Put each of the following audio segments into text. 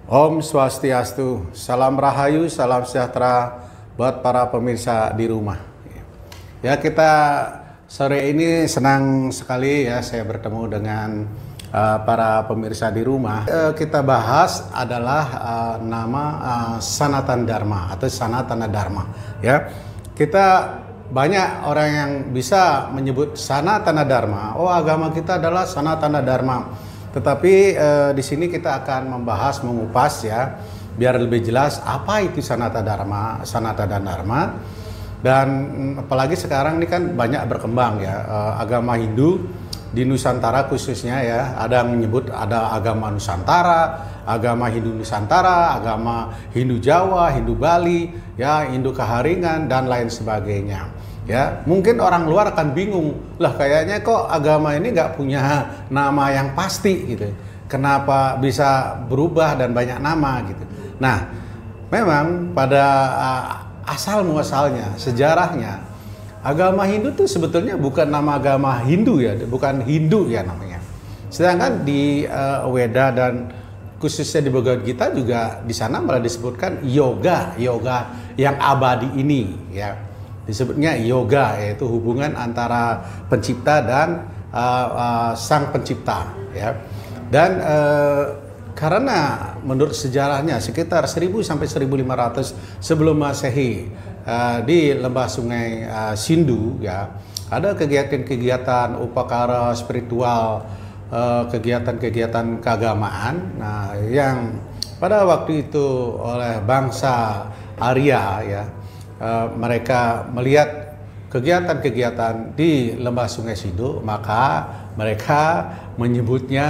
Om Swastiastu, salam rahayu, salam sejahtera buat para pemirsa di rumah. Ya, kita sore ini senang sekali ya saya bertemu dengan para pemirsa di rumah. Kita bahas adalah nama Sanatana Dharma atau Sanatana Dharma. Ya, kita banyak orang yang bisa menyebut Sanatana Dharma. Oh, agama kita adalah Sanatana Dharma. Tetapi di sini kita akan membahas, mengupas ya, biar lebih jelas apa itu Sanatana Dharma. Dan apalagi sekarang ini kan banyak berkembang ya, agama Hindu di Nusantara khususnya ya, ada yang menyebut ada agama Nusantara, agama Hindu Nusantara, agama Hindu Jawa, Hindu Bali, ya, Hindu Kaharingan dan lain sebagainya. Ya, mungkin orang luar akan bingung, lah kayaknya kok agama ini nggak punya nama yang pasti gitu. Kenapa bisa berubah dan banyak nama gitu. Nah, memang pada asal muasalnya, sejarahnya, agama Hindu tuh sebetulnya bukan nama agama Hindu ya, bukan Hindu ya namanya. Sedangkan di Weda dan khususnya di Bhagavad Gita juga di sana malah disebutkan yoga yang abadi ini ya. Disebutnya yoga, yaitu hubungan antara pencipta dan sang pencipta ya. Dan karena menurut sejarahnya sekitar 1000 sampai 1500 sebelum Masehi di lembah sungai Sindhu ya, ada kegiatan-kegiatan upakara spiritual, kegiatan-kegiatan keagamaan, nah, yang pada waktu itu oleh bangsa Arya ya, mereka melihat kegiatan-kegiatan di lembah sungai Sindhu, maka mereka menyebutnya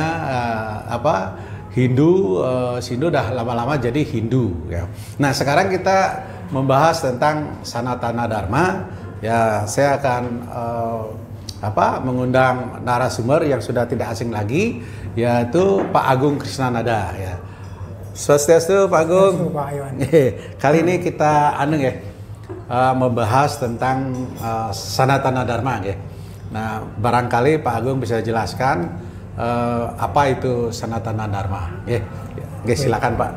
Hindu. Sindhu dah lama-lama jadi Hindu ya. Nah, sekarang kita membahas tentang Sanatana Dharma ya. Saya akan mengundang narasumber yang sudah tidak asing lagi, yaitu Pak Agung Krisnanada ya. Swastiastu Pak Agung. Kali ini kita membahas tentang Sanatana Dharma ya. Nah, barangkali Pak Agung bisa jelaskan apa itu Sanatana Dharma ya. Silakan Pak.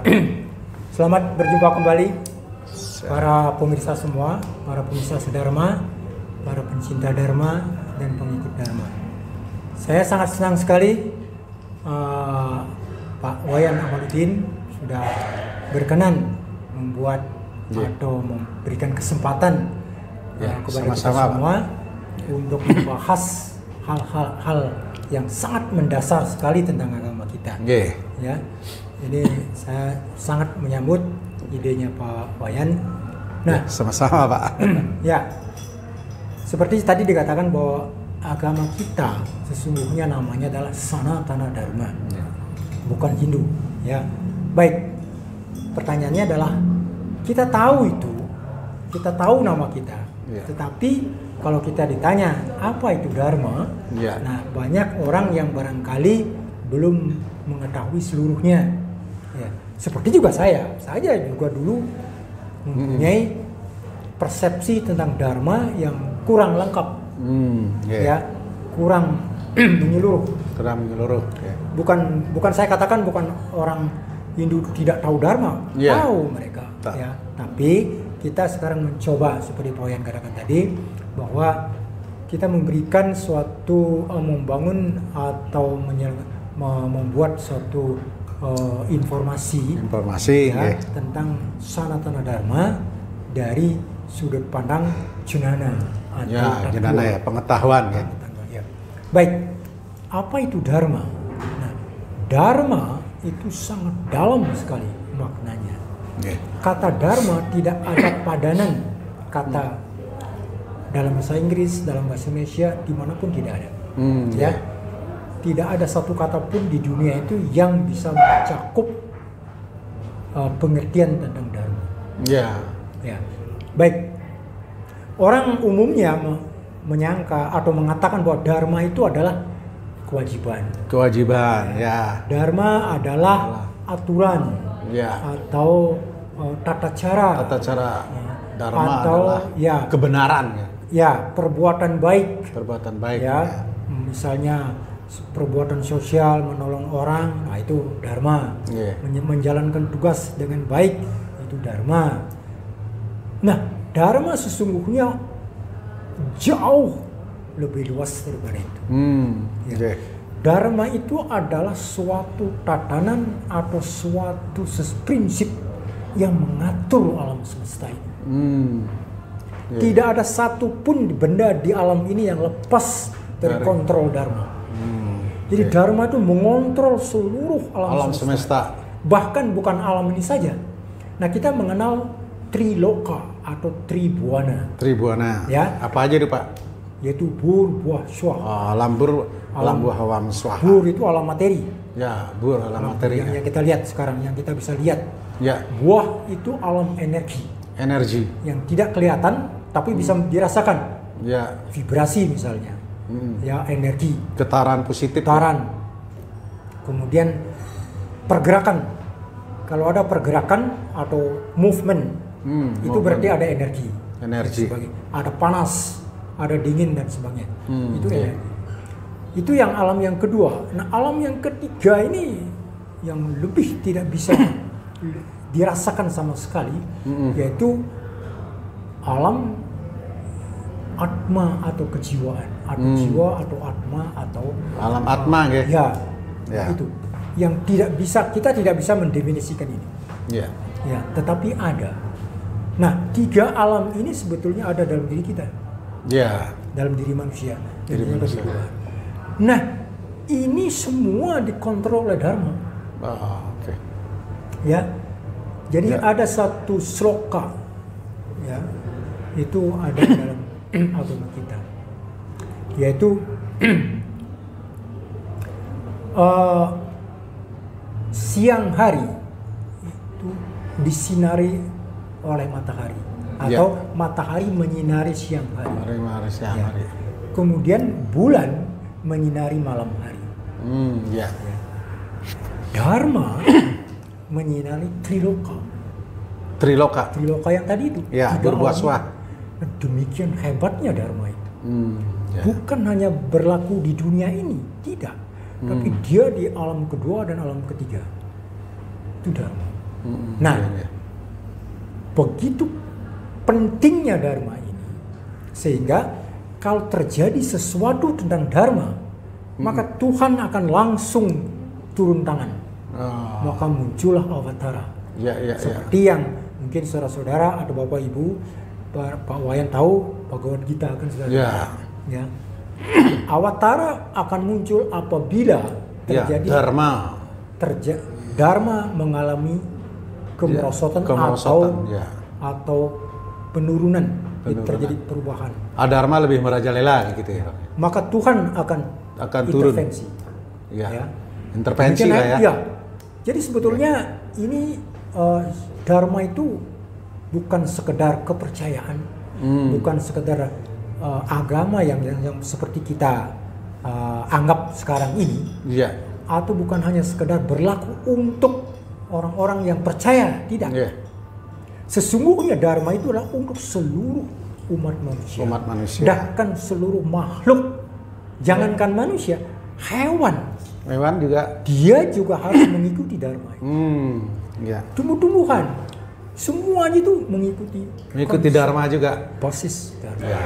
Selamat berjumpa kembali para pemirsa semua, para pemirsa sedharma, para pencinta dharma dan pengikut dharma. Saya sangat senang sekali Pak Wayan Amaluddin sudah berkenan membuat atau memberikan kesempatan kepada kita semua untuk membahas hal-hal yang sangat mendasar sekali tentang agama kita. Ya, jadi saya sangat menyambut idenya Pak Wayan. Nah, sama-sama Pak. Ya, seperti tadi dikatakan bahwa agama kita sesungguhnya namanya adalah Sanatana Dharma, bukan Hindu. Ya, baik. Pertanyaannya adalah, kita tahu itu, kita tahu nama kita, tetapi kalau kita ditanya apa itu Dharma, nah banyak orang yang barangkali belum mengetahui seluruhnya. Ya, seperti juga saya juga dulu mempunyai persepsi tentang Dharma yang kurang lengkap, ya, kurang menyeluruh. Bukan saya katakan bukan orang Hindu tidak tahu Dharma, tahu mereka. Ya, tapi kita sekarang mencoba seperti Pak Wayan katakan tadi bahwa kita memberikan suatu membangun atau membuat suatu informasi ya, tentang Sanatana Dharma dari sudut pandang Jnana atau pengetahuan ya. Baik, apa itu Dharma? Nah, Dharma itu sangat dalam sekali maknanya. Kata Dharma tidak ada padanan kata dalam bahasa Inggris, dalam bahasa Indonesia, dimanapun tidak ada. Ya, tidak ada satu kata pun di dunia itu yang bisa mencakup pengertian tentang Dharma. Ya, baik. Orang umumnya menyangka atau mengatakan bahwa Dharma itu adalah kewajiban. Ya. Dharma adalah aturan. Atau tata cara Dharma atau kebenaran ya, perbuatan baik ya. Misalnya perbuatan sosial, menolong orang, nah itu dharma. Menjalankan tugas dengan baik, itu dharma. Nah, dharma sesungguhnya jauh lebih luas daripada itu. Dharma itu adalah suatu tatanan atau suatu prinsip yang mengatur alam semesta ini. Tidak ada satupun benda di alam ini yang lepas dari kontrol dharma. Jadi dharma itu mengontrol seluruh alam semesta. Bahkan bukan alam ini saja. Nah, kita mengenal triloka atau tribhuwana. Tribhuwana. Ya. Apa aja itu, Pak? Yaitu bur, buah, swaha. Alam bur, alam buah, alam swaha. Bur itu alam materi. Ya, bur alam materi. Yang kita lihat sekarang, yang kita bisa lihat. Ya. Buah itu alam energi. Energi. Yang tidak kelihatan tapi bisa dirasakan. Ya. Vibrasi misalnya. Ya, energi. Getaran positif. Getaran. Kemudian pergerakan. Kalau ada pergerakan atau movement, itu berarti ada energi. Energi. Ada panas, ada dingin dan sebagainya. Itu energi. Itu yang alam yang kedua. Nah, alam yang ketiga ini yang lebih tidak bisa dirasakan sama sekali, yaitu alam atma atau kejiwaan, atau jiwa atau atma atau alam atma, ya. Itu yang kita tidak bisa mendefinisikan ini. Ya, tetapi ada. Nah, 3 alam ini sebetulnya ada dalam diri kita. Dalam diri manusia. Nah, ini semua dikontrol oleh dharma. Ya. Jadi ada satu sloka, ya, itu ada dalam agama kita, yaitu siang hari itu disinari oleh matahari atau matahari menyinari siang hari. Kemudian bulan menyinari malam hari. Dharma menyinari triloka. Triloka yang tadi itu. Berbuah-buah. Demikian hebatnya dharma itu. Bukan hanya berlaku di dunia ini, tidak. Tapi dia di alam kedua dan alam ketiga. Itu dharma. Nah, begitu pentingnya dharma ini, sehingga kalau terjadi sesuatu tentang dharma, maka Tuhan akan langsung turun tangan. Maka muncullah avatara. Seperti yang mungkin saudara-saudara atau bapak ibu, Pak Wayan tahu, Bhagavad Gita akan sudah. Ya. Avatara akan muncul apabila terjadi dharma mengalami kemerosotan atau penurunan, terjadi perubahan. Dharma lebih merajalela gitu ya. Maka Tuhan akan intervensi. Intervensi lah ya. Jadi sebetulnya ini dharma itu bukan sekedar kepercayaan, bukan sekedar agama yang seperti kita anggap sekarang ini, atau bukan hanya sekedar berlaku untuk orang-orang yang percaya, tidak. Sesungguhnya dharma itu adalah untuk seluruh umat manusia. Bahkan seluruh makhluk, jangankan manusia, hewan juga. Dia juga harus mengikuti dharma itu. Tumbuh-tumbuhan, semuanya itu mengikuti dharma juga. Basis dharma.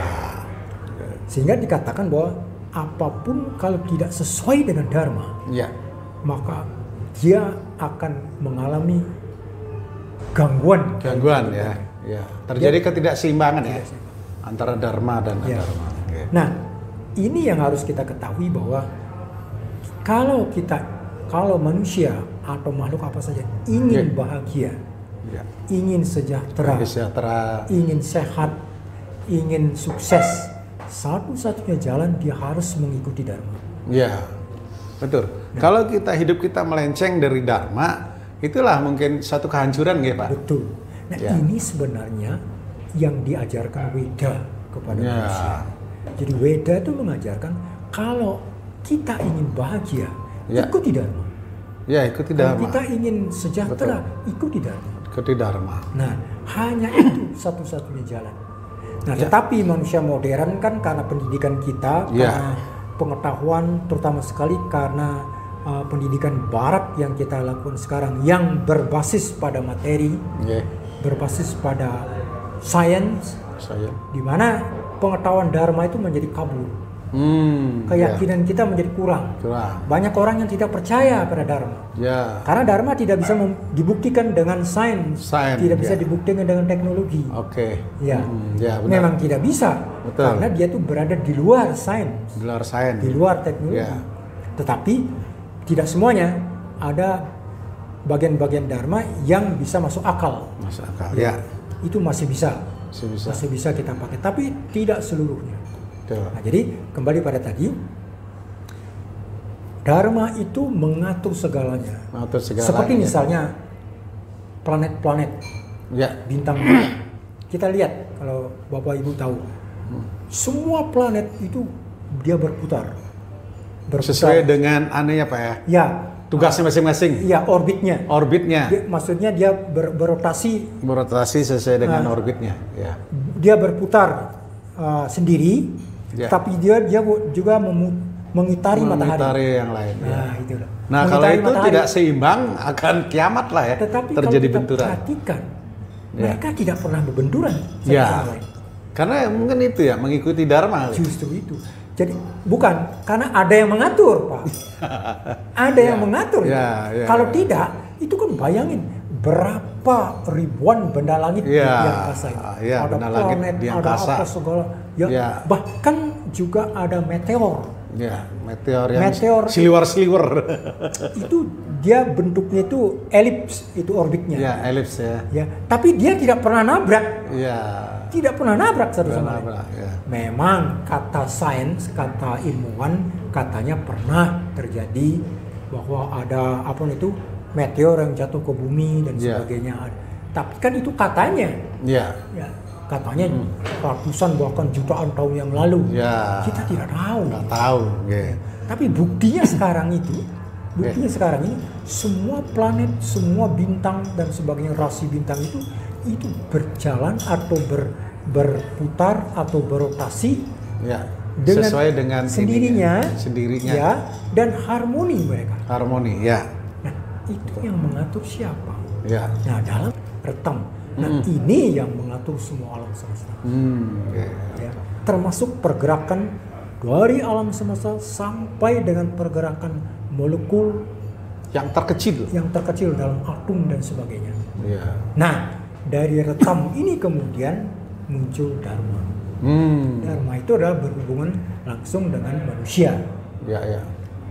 Sehingga dikatakan bahwa apapun kalau tidak sesuai dengan dharma, maka dia akan mengalami gangguan ya. Terjadi ketidakseimbangan antara dharma dan adharma. Nah, ini yang harus kita ketahui bahwa kalau manusia atau makhluk apa saja ingin bahagia, ingin sejahtera, ingin sehat, ingin sukses, satu-satunya jalan dia harus mengikuti dharma. Betul. Kalau hidup kita melenceng dari dharma, itulah mungkin satu kehancuran ya Pak. Betul. Nah ini sebenarnya yang diajarkan Weda kepada manusia. Jadi Weda itu mengajarkan kalau kita ingin bahagia, ikuti dharma. Ikuti dharma. Kalau kita ingin sejahtera, ikuti dharma. Ikuti dharma. Nah, hanya itu satu-satunya jalan. Nah, tetapi manusia modern kan karena pendidikan kita, karena pengetahuan, terutama sekali karena pendidikan barat yang kita lakukan sekarang yang berbasis pada materi, berbasis pada sains, di mana pengetahuan dharma itu menjadi kabur. Keyakinan kita menjadi kurang. Banyak orang yang tidak percaya pada dharma. Karena dharma tidak bisa dibuktikan dengan sains, tidak bisa dibuktikan dengan teknologi. Memang tidak bisa. Karena dia tuh berada di luar sains, di luar teknologi. Tetapi tidak semuanya, ada bagian-bagian dharma yang bisa masuk akal. Itu masih bisa kita pakai, tapi tidak seluruhnya. Nah, jadi kembali pada tadi, dharma itu mengatur segalanya. Seperti misalnya planet-planet, bintang. Kita lihat kalau Bapak Ibu tahu, semua planet itu dia berputar. Sesuai dengan anehnya Pak ya. Tugasnya masing-masing. Orbitnya. Maksudnya dia berotasi. Berotasi sesuai dengan orbitnya. Dia berputar sendiri. Tapi dia juga mengitari matahari yang lain. Nah, kalau itu matahari tidak seimbang akan kiamat lah ya. Tetapi terjadi kalau kita benturan. Perhatikan, mereka tidak pernah berbenturan. Karena mungkin itu ya mengikuti dharma. Justru itu. Jadi bukan karena ada yang mengatur, Pak. Ada yang mengatur. Kalau tidak, itu kan bayangin berapa ribuan benda langit di angkasa ini. Ada planet, ada apa segala. Bahkan juga ada meteor. Meteor siliwer. Itu dia bentuknya itu elips, itu orbitnya. Elips ya. Tapi dia tidak pernah nabrak. Tidak pernah nabrak satu sama lain. Memang kata sains, kata ilmuwan katanya pernah terjadi bahwa ada meteor yang jatuh ke bumi dan sebagainya. Tapi kan itu katanya. Katanya ratusan bahkan jutaan tahun yang lalu. Kita tidak tahu. Tapi buktinya sekarang sekarang ini semua planet, semua bintang dan sebagainya, rasi bintang itu berjalan atau berputar atau berotasi sesuai dengan sendirinya. Dan harmoni mereka. Nah, itu yang mengatur siapa? Nah, dalam retam. Nah, ini yang mengatur semua alam semesta. Termasuk pergerakan dari alam semesta sampai dengan pergerakan molekul yang terkecil dalam atom dan sebagainya. Nah, dari retam ini kemudian muncul dharma. Dharma itu adalah berhubungan langsung dengan manusia.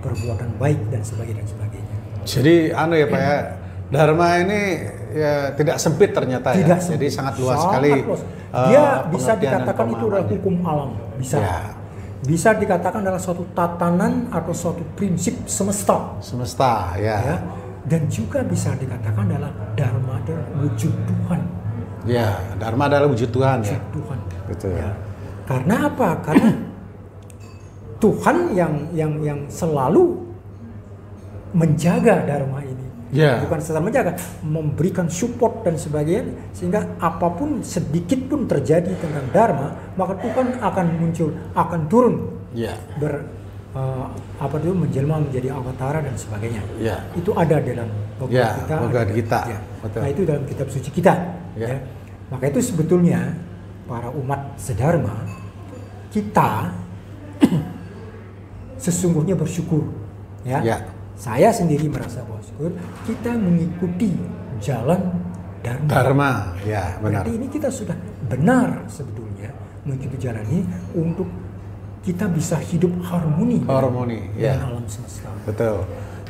Perbuatan baik dan sebagainya. Jadi ya Pak ya, dharma ini tidak sempit ternyata Jadi sangat luas sekali. Dia bisa dikatakan itu adalah hukum alam. Bisa dikatakan adalah suatu tatanan atau suatu prinsip semesta. Dan juga bisa dikatakan adalah dharma adalah wujud Tuhan. Dharma adalah wujud Tuhan. Tuhan. Betul. Karena apa? Karena Tuhan yang selalu menjaga dharma ini. Bukan sekedar menjaga, memberikan support dan sebagainya, sehingga apapun sedikit pun terjadi tentang dharma, maka Tuhan akan muncul, akan turun, menjelma menjadi avatara dan sebagainya. Itu ada dalam Bhagavad Gita. Nah, itu dalam kitab suci kita. Maka itu sebetulnya para umat sedharma kita sesungguhnya bersyukur. Saya sendiri merasa bersyukur kita mengikuti jalan dharma. Benar. Berarti ini kita sudah benar sebetulnya mengikuti jalan ini untuk kita bisa hidup harmoni dengan alam semesta. Betul.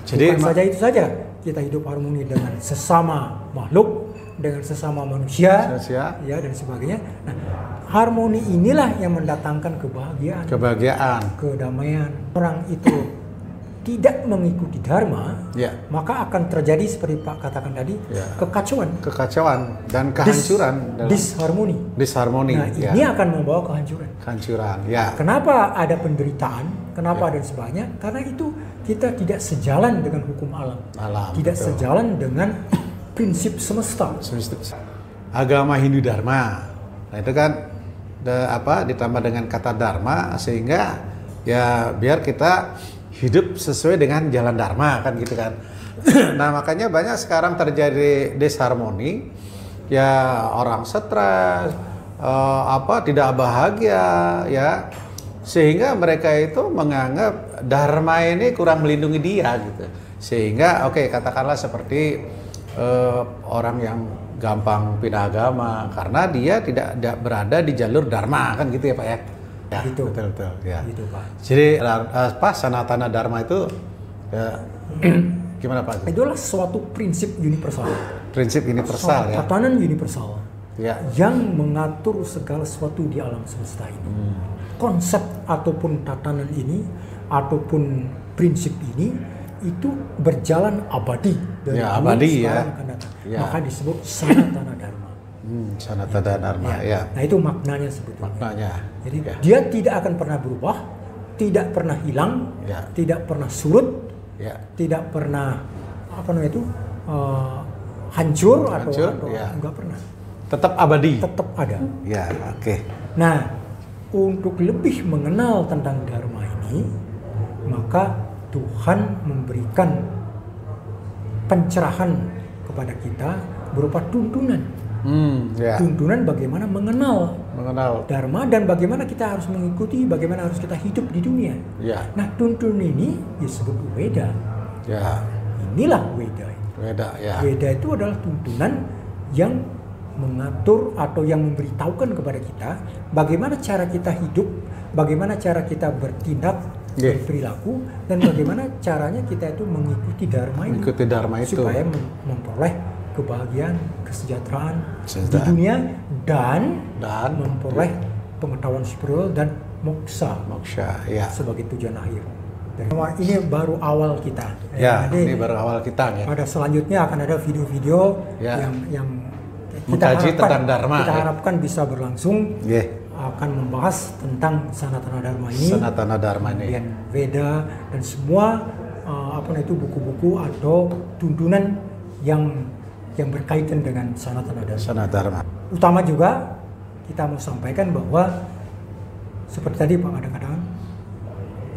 Jadi bukan saja itu saja, kita hidup harmoni dengan sesama makhluk, dengan sesama manusia. Dan sebagainya. Nah, harmoni inilah yang mendatangkan kebahagiaan, kedamaian. Orang itu tidak mengikuti dharma, maka akan terjadi seperti Pak katakan tadi, kekacauan dan kehancuran, disharmoni. Nah, ini akan membawa kehancuran. Kenapa ada penderitaan? Kenapa ada sebagainya? Karena itu kita tidak sejalan dengan hukum alam, tidak sejalan dengan prinsip semesta. Agama Hindu Dharma, nah itu kan ditambah dengan kata dharma sehingga ya biar kita hidup sesuai dengan jalan dharma kan gitu kan. Nah makanya banyak sekarang terjadi disharmoni, ya orang stres, tidak bahagia ya, sehingga mereka itu menganggap dharma ini kurang melindungi dia gitu, sehingga katakanlah seperti orang yang gampang pindah agama karena dia tidak berada di jalur dharma kan gitu ya Pak ya. Ya, gitu. Betul ya. Gitu, Pak. Jadi sanatana dharma itu ya, gimana Pak? Itu adalah suatu prinsip universal. Prinsip universal ya. Tatanan universal Ya. yang mengatur segala sesuatu di alam semesta ini. Konsep ataupun tatanan ini ataupun prinsip ini itu berjalan abadi dari Ya, dulu abadi ya. sekarang akan datang. Ya. Maka disebut sanatana dharma. Sanatana dharma ya. Nah itu maknanya sebetulnya. Maknanya. Jadi Ya. dia tidak akan pernah berubah, tidak pernah hilang, Ya. tidak pernah surut, Ya. tidak pernah hancur atau ya. enggak pernah. Tetap abadi. Tetap ada. Ya, oke. Nah, untuk lebih mengenal tentang dharma ini, maka Tuhan memberikan pencerahan kepada kita berupa tuntunan. Ya. Tuntunan bagaimana mengenal dharma dan bagaimana kita harus mengikuti, bagaimana harus kita hidup di dunia. Ya. Nah, tuntunan ini disebut Weda. Ya. Inilah Weda. Weda ya. Weda itu adalah tuntunan yang mengatur atau yang memberitahukan kepada kita bagaimana cara kita hidup, bagaimana cara kita bertindak, berperilaku, dan bagaimana caranya kita itu mengikuti dharma ini. Mengikuti dharma itu supaya memperoleh kebahagiaan, kesejahteraan di dunia dan memperoleh pengetahuan spiritual dan moksha ya. sebagai tujuan akhir. Dan ini baru awal kita. Ya, Jadi, ini baru awal kita ya. pada selanjutnya akan ada video-video Ya. yang mengkaji tentang dharma. Kita harapkan bisa berlangsung. Akan membahas tentang sanatana dharma ini. Sanatana dharma ini. Kemudian Veda dan semua buku-buku atau tuntunan yang berkaitan dengan sanatana dharma. Utama juga kita mau sampaikan bahwa seperti tadi Pak ada katakan,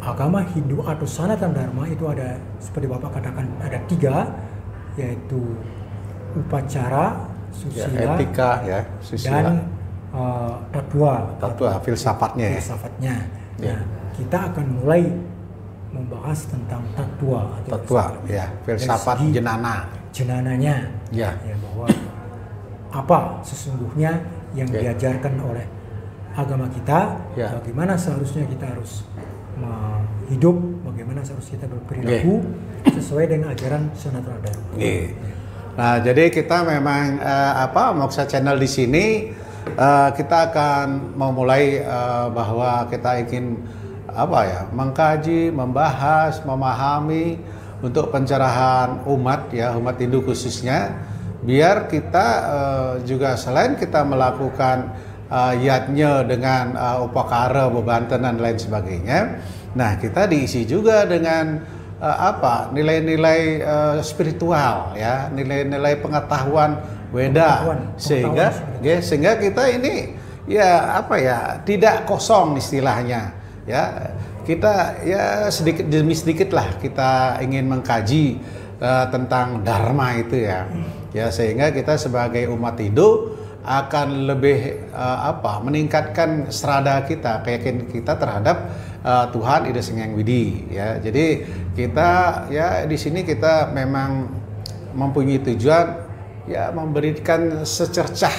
agama Hindu atau sanatana dharma itu ada seperti Bapak katakan ada 3, yaitu upacara, susila, etika ya, susila, dan tatwa, filsafatnya. Nah, kita akan mulai membahas tentang tatwa ya, filsafat jenananya. Ya, bahwa apa sesungguhnya yang diajarkan oleh agama kita, bagaimana seharusnya kita harus hidup, bagaimana seharusnya kita berperilaku sesuai dengan ajaran sanatana dharma. Nah, jadi kita memang Moksha Channel di sini kita akan memulai bahwa kita ingin mengkaji, membahas, memahami untuk pencerahan umat Hindu khususnya, biar kita juga selain kita melakukan yatnya dengan upakara, bebanten dan lain sebagainya, nah kita diisi juga dengan nilai-nilai spiritual ya, nilai-nilai pengetahuan Weda, sehingga kita ini tidak kosong istilahnya ya. Kita sedikit demi sedikit lah kita ingin mengkaji tentang dharma itu ya, sehingga kita sebagai umat Hindu akan lebih meningkatkan serada kita, keyakinan kita terhadap Tuhan Ida Sang Widi ya. Jadi kita di sini kita memang mempunyai tujuan memberikan secercah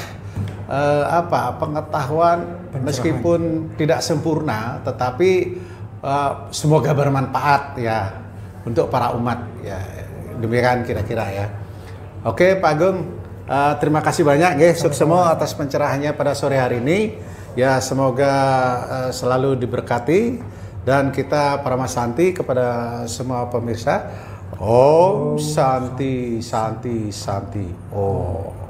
pengetahuan meskipun tidak sempurna, tetapi semoga bermanfaat ya untuk para umat ya. Demikian kira-kira ya. Oke Pak Agung, terima kasih banyak Suksemo atas pencerahannya pada sore hari ini. Ya semoga selalu diberkati, dan kita Parama Santi kepada semua pemirsa. Om Santi Santi Santi. Oh.